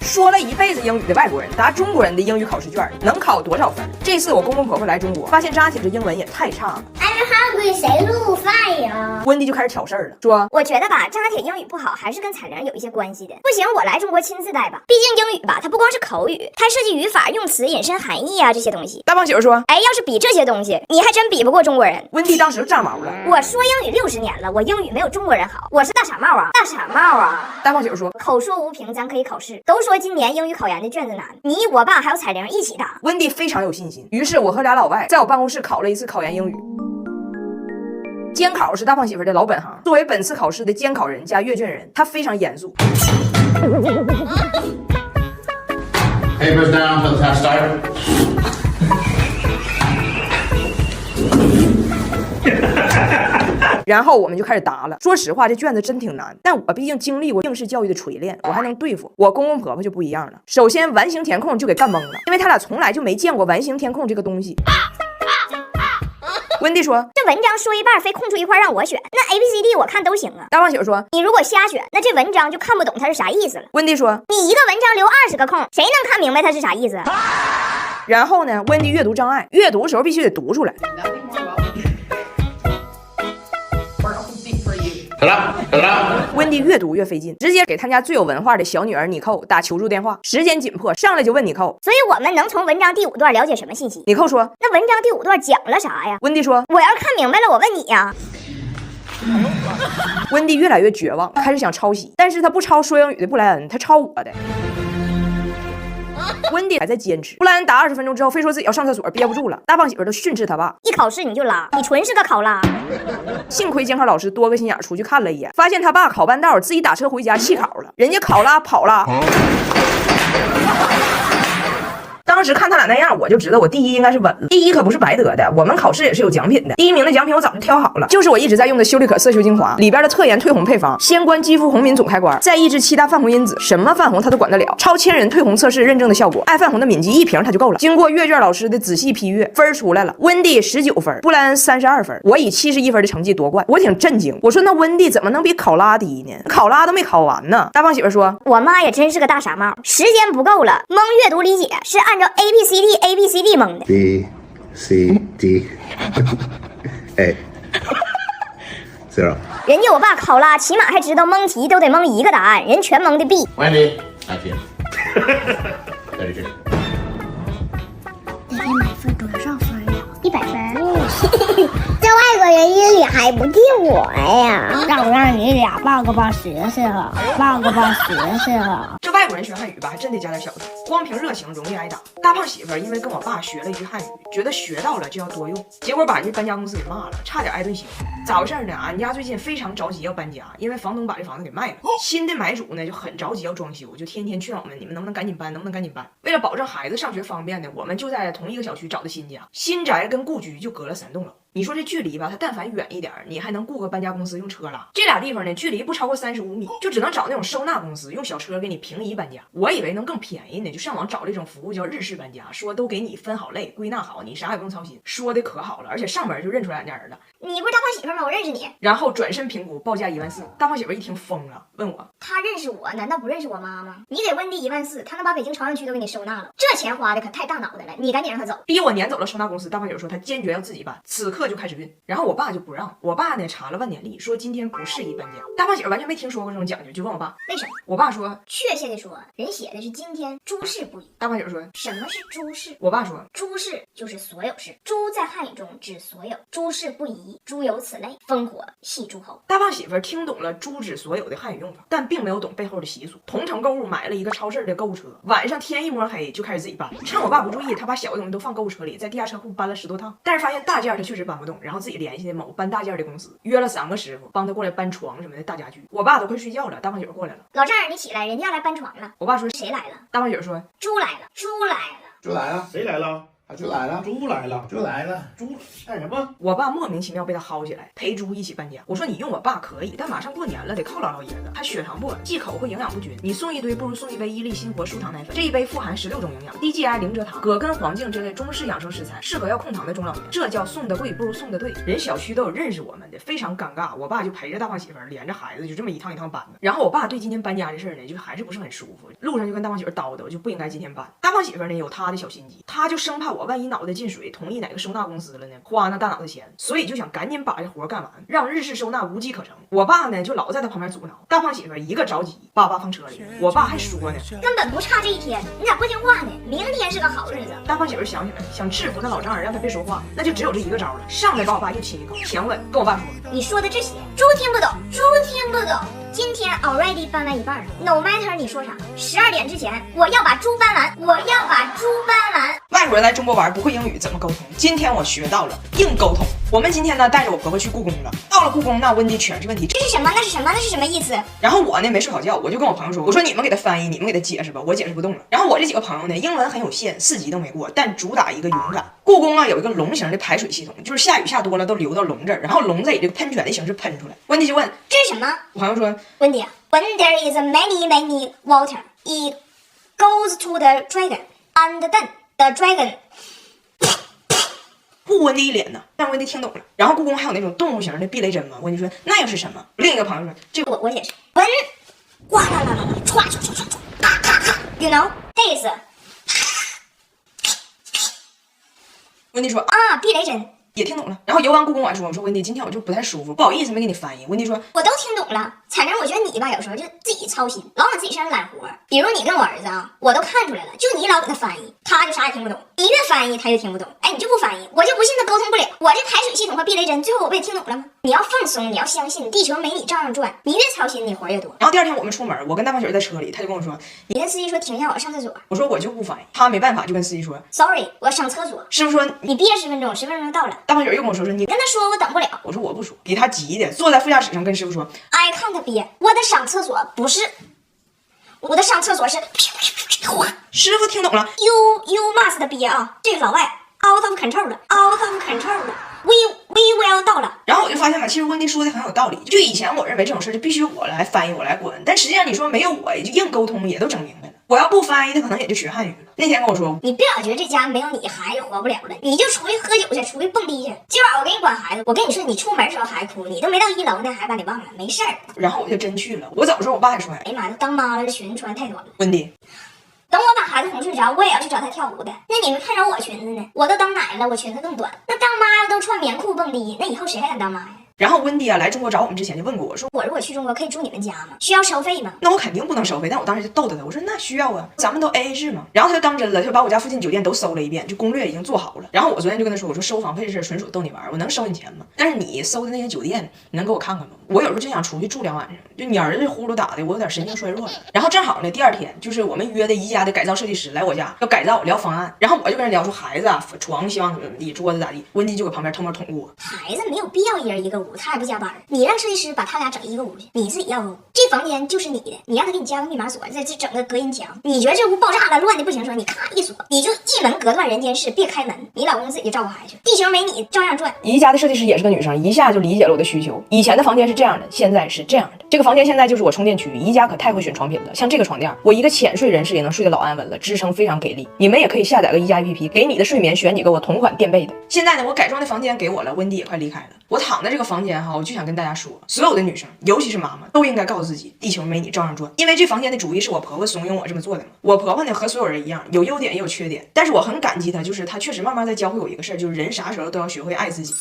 说了一辈子英语的外国人答中国人的英语考试卷能考多少分？这次我公公婆婆来中国，发现扎铁这英文也太差了。I'm hungry， 谁录饭呀？温迪就开始挑事儿了，说我觉得吧，扎铁英语不好还是跟彩铃有一些关系的。不行，我来中国亲自带吧。毕竟英语吧，它不光是口语，它涉及语法、用词、引申含义啊这些东西。大胖媳妇说，哎，要是比这些东西，你还真比不过中国人。温迪当时就炸毛了。我说英语60年了，我英语没有中国人好，我是大傻帽啊，大傻帽啊。大胖媳妇说，口说无凭，咱可以考试。都说今年英语考研的卷子难，你我爸还有彩铃一起答。温迪非常有信心，于是我和俩老外在我办公室考了一次考研英语。监考是大胖媳妇的老本行，作为本次考试的监考人加阅卷人，他非常严肃。Papers down for the test start. 然后我们就开始答了。说实话，这卷子真挺难，但我毕竟经历过应试教育的锤炼，我还能对付。我公公婆婆就不一样了，首先完形填空就给干懵了，因为他俩从来就没见过完形填空这个东西。温迪说，这文章说一半非空出一块让我选，那 ABCD 我看都行啊。大胖媳妇说，你如果瞎选，那这文章就看不懂它是啥意思了。温迪说，你一个文章留20个空，谁能看明白它是啥意思？然后呢，温迪阅读障碍，阅读的时候必须得读出来。温迪越读越费劲，直接给他家最有文化的小女儿妮蔻打求助电话。时间紧迫，上来就问妮蔻，所以我们能从文章第5段了解什么信息？妮蔻说，那文章第5段讲了啥呀？温迪说，我要是看明白了，我问你呀。温迪越来越绝望，开始想抄袭，但是他不抄说英语的布莱恩，他抄我的。温迪还在坚持，布莱恩答20分钟之后，非说自己要上厕所，憋不住了。大胖媳妇都训斥他爸，一考试你就拉，你纯是个考拉。幸亏监考老师多个心眼，出去看了一眼，发现他爸考半道自己打车回家弃考了，人家考拉跑了。当时看他俩那样，我就知道我第一应该是稳了。第一可不是白得的，我们考试也是有奖品的。第1名的奖品我早就挑好了，就是我一直在用的修丽可色修精华里边的特研褪红配方，先观肌肤红敏总开关，再抑制7大泛红因子，什么泛红它都管得了。超千人褪红测试认证的效果，爱泛红的敏肌1瓶它就够了。经过阅卷老师的仔细批阅，分出来了，温迪19分，布莱恩32分，我以71分的成绩夺冠。我挺震惊，我说那温迪怎么能比考拉低呢？考拉都没考完呢。大胖媳妇说，我妈也真是个大傻帽，时间不够了，蒙阅读理解是按照 ABCD 蒙的。B C D A 0。人家我爸考拉起码还知道蒙题都得蒙一个答案，人全蒙的 B。 Wendy, back to you. 32. 那天满分多少分呀？100分。这外国人英语还不听我呀？让不让你俩报个吧学去了，报个吧学去了。这外国人学汉语吧，还真得加点小头，光凭热情容易挨打。大胖媳妇因为跟我爸学了一句汉语，觉得学到了就要多用，结果把人家搬家公司给骂了，差点挨顿刑。咋回事呢？俺家最近非常着急要搬家，因为房东把这房子给卖了，新的买主呢就很着急要装修，就天天劝我们，你们能不能赶紧搬，能不能赶紧搬？为了保证孩子上学方便呢，我们就在同一个小区找的新家，新宅跟故居就隔了3栋楼。你说这距离吧，它但凡远一点，你还能雇个搬家公司用车拉。这俩地方呢，距离不超过35米，就只能找那种收纳公司用小车给你平移搬家。我以为能更便宜呢，就上网找了一种服务叫日式搬家，说都给你分好类，归纳好，你啥也不用操心。说的可好了，而且上门就认出来俺家人了。你不是大胖媳妇吗？我认识你。然后转身评估，报价14000。大胖媳妇一听疯了，问我，他认识我，难道不认识我妈吗？你给温迪14000，他能把北京朝阳区都给你收纳了，这钱花的可太大脑袋了。你赶紧让他走，逼我撵走了收纳公司。大胖媳妇说她坚决要自己搬，此刻就开始运。然后我爸就不让，我爸呢查了万年历，说今天不适宜搬家。大胖媳妇完全没听说过这种讲究，就问我爸为什么。我爸说，确切的说，人写的是今天诸事不宜。大胖媳妇说，什么是诸事？我爸说，诸事就是所有事，诸在汉语中指所有，诸事不宜，诸有此类，烽火戏诸侯。大胖媳妇听懂了诸指所有的汉语用法，但并没有懂背后的习俗。同城购物买了一个超市的购物车，晚上天一摸黑就开始自己搬。趁我爸不注意，他把小的东西都放购物车里，在地下车库搬了10多趟，但是发现大件他确实搬不动，然后自己联系某搬大件的公司，约了3个师傅帮他过来搬床什么的大家具。我爸都快睡觉了，大胖媳妇过来了，老丈人你起来，人家来搬床了。我爸说谁来了？大胖媳妇说，猪来了，猪来了。猪来了，谁来了？就来了，猪来了，就来了，猪干什么？我爸莫名其妙被他薅起来，陪猪一起搬家。我说你用我爸可以，但马上过年了，得犒劳老爷子。他血糖不稳，忌口和营养不均，你送一堆不如送一杯伊利新活舒糖奶粉。这一杯富含16种营养，低 GI 零蔗糖，葛根、黄精这类中式养生食材，适合要控糖的中老年。这叫送的贵不如送的对。人小区都有认识我们的，非常尴尬。我爸就陪着大胖媳妇儿，连着孩子就这么一趟一趟搬的。然后我爸对今天搬家这事儿呢，就还是不是很舒服。路上就跟大胖媳妇儿叨叨，就不应该今天搬。大胖媳妇儿呢有她的小心机，她就生怕我万一脑袋进水，同意哪个收纳公司了呢，花那大脑袋钱，所以就想赶紧把这活干完，让日式收纳无机可乘。我爸呢就老在他旁边阻挠，大胖媳妇一个着急，爸放车里了。我爸还说呢，根本不差这一天，你咋不听话呢？明天是个好日子。大胖媳妇想起来，想制服他老丈人，让他别说话，那就只有这一个招了，上来把我爸又亲一口，强吻，跟我爸说，你说的这些，猪听不懂，猪听不懂。今天 already 搬完一半了 ，no matter 你说啥，12点之前我要把猪搬完，我要把猪搬完。外国人来中国玩不会英语怎么沟通？今天我学到了硬沟通。我们今天呢带着我婆婆去故宫了，到了故宫那温迪全是问题，这是什么？那是什么？那是什么意思？然后我呢没睡好觉，我就跟我朋友说，我说你们给他翻译，你们给他解释吧，我解释不动了。然后我这几个朋友呢英文很有限，4级都没过，但主打一个勇敢。故宫啊有一个龙形的排水系统，就是下雨下多了都流到龙这儿，然后龙再以这个喷泉的形式喷出来。温迪就问这是什么？我朋友说，温迪，When there is a many water, it goes to the dragon, and then the dragon。呼温迪一脸呢，让温迪听懂了。然后故宫还有那种动物型的避雷针吗？温迪说那又是什么？另一个朋友说这个我解释，闻，哗啦啦啦啦，唰唰唰唰唰，咔咔咔 ，you know this。温迪说啊，避雷针。也听懂了。然后游完故宫我还说，我说温迪今天我就不太舒服，不好意思没给你翻译。温迪说我都听懂了，反正我觉得你吧有时候就自己操心，老往自己身上揽活。比如你跟我儿子啊，我都看出来了，就你老给他翻译，他就啥也听不懂。你越翻译他就听不懂。哎，你就不翻译，我就不信他沟通不了。我这排水系统和避雷针，最后我不也听懂了吗？你要放松，你要相信，地球没你照样转。你越操心，你活越多。然后第二天我们出门，我跟大胖雪在车里，他就跟我说，你跟司机说停下，我上厕所。我说我就不翻译，他没办法就跟司机说 ，sorry， 我上厕所。师傅说你憋10分钟，10分钟到了。大胖雪又跟我说你跟他说我等不了。我说我不说，给他急的，坐在副驾驶上跟师傅说 I can't 憋，我的上厕所不是，我的上厕所是哗。师傅听懂了 ，you must 憋啊，这个老外 out of control 了 ，out of control 了。We will 到了。然后我就发现了，其实温迪说的很有道理。就以前我认为这种事就必须我来翻译，我来滚，但实际上你说没有我，也就硬沟通也都整明白了。我要不翻译，他可能也就学汉语了。那天跟我说，你别老觉得这家没有你孩子活不了了，你就出去喝酒去，出去蹦迪去。今晚我给你管孩子，我跟你说，你出门的时候还哭，你都没到1楼呢，还把你忘了，没事儿。然后我就真去了。我走的时候，我爸还说，哎呀妈呀，当妈了，这裙子穿太短了。温迪。等我把孩子哄睡着，我也要去找他跳舞的。那你们看着我裙子呢？我都当奶了，我裙子更短。那当妈要都穿棉裤蹦迪，那以后谁还敢当妈呀？然后温迪啊来中国找我们之前就问过我说，我如果去中国可以住你们家吗？需要收费吗？那我肯定不能收费。但我当时就逗他，我说那需要啊，咱们都 AA 制嘛。然后他就当真了，他就把我家附近酒店都搜了一遍，就攻略已经做好了。然后我昨天就跟他说，我说收房费这事纯属逗你玩，我能收你钱吗？但是你搜的那些酒店，你能给我看看吗？我有时候真想出去住2晚上。就你儿子呼噜打的，我有点神经衰弱了。然后正好呢，第2天就是我们约的宜家的改造设计师来我家要改造聊方案，然后我就跟人聊说孩子啊，床希望怎么地，桌子咋地。温迪就搁旁边偷摸捅我，孩子没有必要一人一个屋，他也不加班。你让设计师把他俩整一个屋去，你自己要个屋，这房间就是你的，你让他给你加个密码锁，再整个隔音墙。你觉得这屋爆炸了，乱的不行，说你咔一锁，你就一门隔断人间事，别开门，你老公自己照顾孩子，地球没你照样转。宜家的设计师也是个女生，一下就理解了我的需求。以前的房间是这样的，现在是这样的。这个房间现在就是我充电区。宜家可太会选床品了，像这个床垫，我一个浅睡人士也能睡得老安稳了，支撑非常给力。你们也可以下载个宜家 APP， 给你的睡眠选几个我同款垫被的。现在呢，我改装的房间给我了，温迪也快离开了。我躺在这个房间哈，我就想跟大家说，所有的女生，尤其是妈妈，都应该告诉自己，地球没你照样转。因为这房间的主意是我婆婆怂恿我这么做的嘛。我婆婆呢和所有人一样，有优点也有缺点，但是我很感激她，就是她确实慢慢在教会我一个事儿，就是人啥时候都要学会爱自己。